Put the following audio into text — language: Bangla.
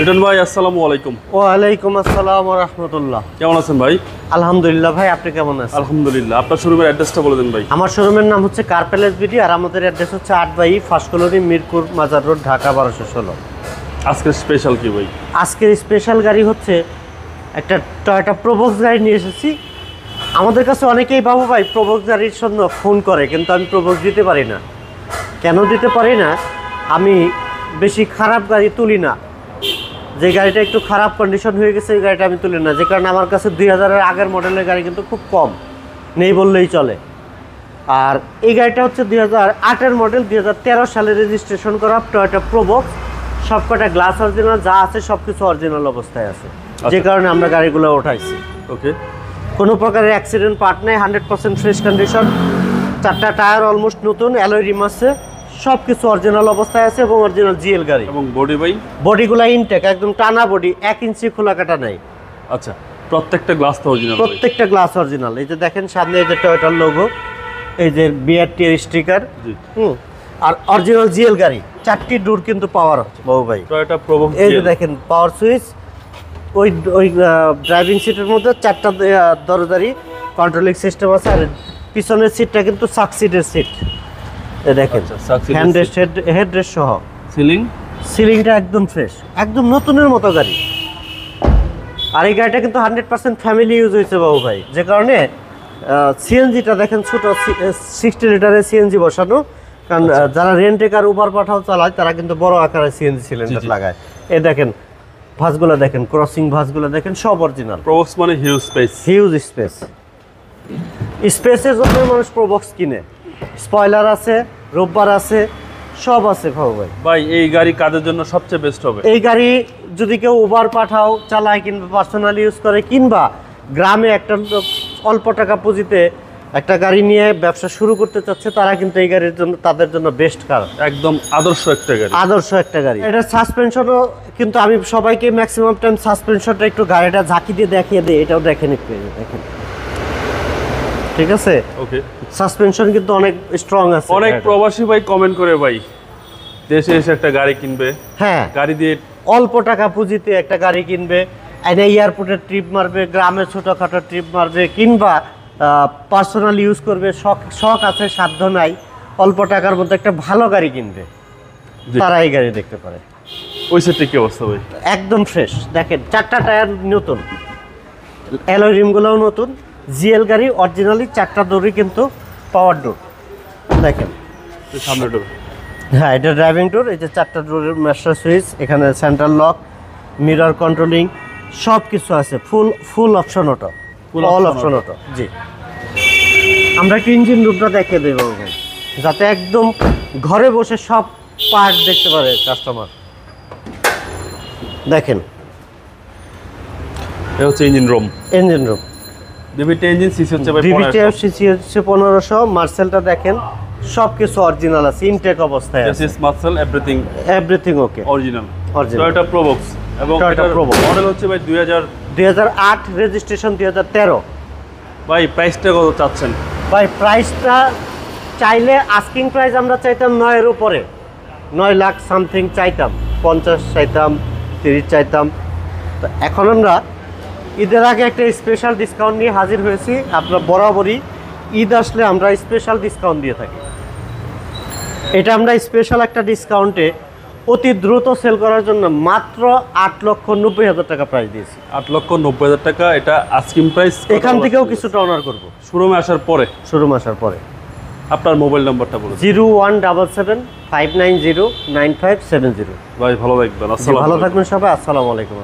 লিটন ভাই আসসালামু আলাইকুম। ওয়ালাইকুম আসসালাম ওয়া রাহমাতুল্লাহ। কেমন আছেন ভাই? আলহামদুলিল্লাহ ভাই, আপনি কেমন আছেন? আলহামদুলিল্লাহ। আপনার শোরুমের অ্যাড্রেসটা বলে দেন ভাই। আমার শোরুমের নাম হচ্ছে কার প্যালেস বিডি, আর আমাদের অ্যাড্রেস হচ্ছে 8 বাই ফার্স্ট কলোনি, মিরপুর মাজার রোড, ঢাকা 1216। আজকের স্পেশাল কি ভাই? আজকের স্পেশাল গাড়ি হচ্ছে একটা টয়োটা প্রোবক্স গাড়ি নিয়ে এসেছি। আমাদের কাছে অনেকেই বাবু ভাই প্রোবক্স গাড়ির জন্য ফোন করে, কিন্তু আমি প্রোবক্স দিতে পারি না। কেন দিতে পারি না? আমি বেশি খারাপ গাড়ি তুলি না। যে গাড়িটা একটু খারাপ কন্ডিশন হয়ে গেছে এই গাড়িটা আমি তুলি না, যে কারণে আমার কাছে 2000-এর আগের মডেলের গাড়ি কিন্তু খুব কম, নেই বললেই চলে। আর এই গাড়িটা হচ্ছে 2008-এর মডেল, 2013 সালে রেজিস্ট্রেশন করা টয়োটা প্রোবক্স। সবকটা গ্লাস অরিজিনাল, যা আছে সব কিছু অরিজিনাল অবস্থায় আছে, যে কারণে আমরা গাড়িগুলো ওঠাইছি। ওকে, কোনো প্রকারের অ্যাক্সিডেন্ট পার্ট নেই, 100% ফ্রেশ কন্ডিশন। 4টা টায়ার অলমোস্ট নতুন, অ্যালয় রিম আছে, সব কিছু অরিজিনাল অবস্থায় আছে এবং অরিজিনাল জিএল গাড়ি। এবং বডি ভাই? বডিগুলো ইনটেক, একদম টানা বডি, 1 ইঞ্চি খোলা কাটা নাই। আচ্ছা, প্রত্যেকটা গ্লাস তো অরিজিনাল? প্রত্যেকটা গ্লাস অরিজিনাল। এই যে দেখেন সামনে এই যে টয়োটার লোগো, এই যে বিআরটি এর স্টিকার, আর অরিজিনাল জিএল গাড়ি। 4টি ডোর কিন্তু পাওয়ার হচ্ছে বাবু ভাই, টয়োটা প্রোবক্স। এই যে দেখেন পাওয়ার সুইচ, ওই ড্রাইভিং সিটের মধ্যে 4টা দরজারই কন্ট্রোলিং সিস্টেম আছে। আর পিছনের সিটটা কিন্তু সাকসিডের সিট, এই দেখেন হ্যান্ড রেস্ট, হেড রেস্ট সহ। সিলিংটা একদম ফ্রেশ, একদম নতুনের মতো গাড়ি। আর এই গাড়িটা কিন্তু 100% ফ্যামিলি ইউজ হয়েছে বাবু ভাই, যে কারণে সিএনজিটা দেখেন ছোট 60 লিটারের সিএনজি বসানো। কারণ যারা রেন্টে কার উবার পাঠাও চালায় তারা কিন্তু বড় আকারের সিএনজি সিলিন্ডার লাগায়। এই দেখেন ভাঁজগুলো দেখেন, ক্রসিং ভাঁজগুলো দেখেন, সব অরিজিনাল। প্রোবক্স মানে হিউজ স্পেস। Huge space. স্পেসের জন্য মানুষ প্রোবক্স কিনে। স্পয়লার আছে, রোববার আছে, সব আছে বাবু ভাই। ভাই এই গাড়ি কাদের জন্য সবচেয়ে বেস্ট হবে? এই গাড়ি যদি কেউ উবার পাঠাও চালায়, কিংবা পার্সোনালি ইউজ করে, কিংবা গ্রামে একটা অল্প টাকা পুঁজিতে একটা গাড়ি নিয়ে ব্যবসা শুরু করতে চাচ্ছে, তারা কিন্তু এই গাড়ির জন্য, তাদের জন্য বেস্ট কার। একদম আদর্শ একটা গাড়ি। আদর্শ একটা গাড়ি। এটা সাসপেনশনও কিন্তু আমি সবাইকে ম্যাক্সিমাম টাইম সাসপেনশনটা একটু গাড়িটা ঝাঁকি দিয়ে দেখিয়ে দিই। এটাও দেখেন একটু, দেখেন, ঠিক আছে? ওকে, সাসপেনশন কিন্তু অনেক স্ট্রং আছে। অনেক প্রবাসী ভাই কমেন্ট করে ভাই দেশে এসে একটা গাড়ি কিনবে। হ্যাঁ, গাড়ি দিয়ে অল্প টাকা পুঁজিতে একটা গাড়ি কিনবে, এনে এয়ারপোর্টের ট্রিপ মারবে, গ্রামে ছোটোখাটো ট্রিপ মারবে, কিংবা পার্সোনাল ইউজ করবে, শখ আছে, সাধ্য নাই, অল্প টাকার মধ্যে একটা ভালো গাড়ি কিনবে, তারা এই গাড়ি দেখতে পারে। ওই সেটটা কি অবস্থা ভাই? একদম ফ্রেশ। দেখেন 4টা টায়ার নতুন, অ্যালয় রিমগুলোও নতুন, জিএল গাড়ি অরিজিনালি। 4টা ডোরই কিন্তু পাওয়ার ডোর, দেখেন সামনে ডোর। হ্যাঁ, এটা ড্রাইভিং ডোর। এই যে 4টা ডোরের মাস্টার সুইচ, এখানে সেন্ট্রাল লক, মিরর কন্ট্রোলিং, সব কিছু আছে। Full option auto, all option auto. জি, আমরা একটা ইঞ্জিন রুমটা দেখিয়ে দেবো ভাই, যাতে একদম ঘরে বসে সব পার্ট দেখতে পারে কাস্টমার। দেখেন এটা হচ্ছে engine room. Engine room, ডিভিটি engine, CC হচ্ছে ভাই ডিভিটি সিসি হচ্ছে 1500। মার্সেলটা দেখেন সব কিছু অরিজিনাল আছে, ইনটেক অবস্থায় আছে। This Marcel everything okay, original. Original Toyota Probox. এবং টয়োটা প্রোবক্স মডেল হচ্ছে ভাই 2008, রেজিস্ট্রেশন 2013। ভাই প্রাইসটা কত চাচ্ছেন? ভাই প্রাইসটা চাইলে আস্কিং প্রাইস আমরা চাইতাম 9-এর উপরে, 9 লাখ সামথিং চাইতাম, 50 চাইতাম, 30 চাইতাম। তো এখন আমরা ঈদের আগে একটা স্পেশাল ডিসকাউন্ট নিয়ে হাজির হয়েছি। আপনার বরাবরই ঈদ আসলে আমরা স্পেশাল ডিসকাউন্ট দিয়ে থাকি। এটা আমরা স্পেশাল একটা ডিসকাউন্টে অতি দ্রুত সেল করার জন্য মাত্র 8,90,000 টাকা প্রাইস দিয়েছি। 8,90,000 টাকা। এটা আস্কিং প্রাইস। এখান থেকেও কিছুটা অনার করবো শোরুমে আসার পরে। আপনার মোবাইল নাম্বারটা বলুন। 0177-590-9570। ভাই ভালো থাকবেন। ভালো থাকবেন সবাই। আসসালামু আলাইকুম।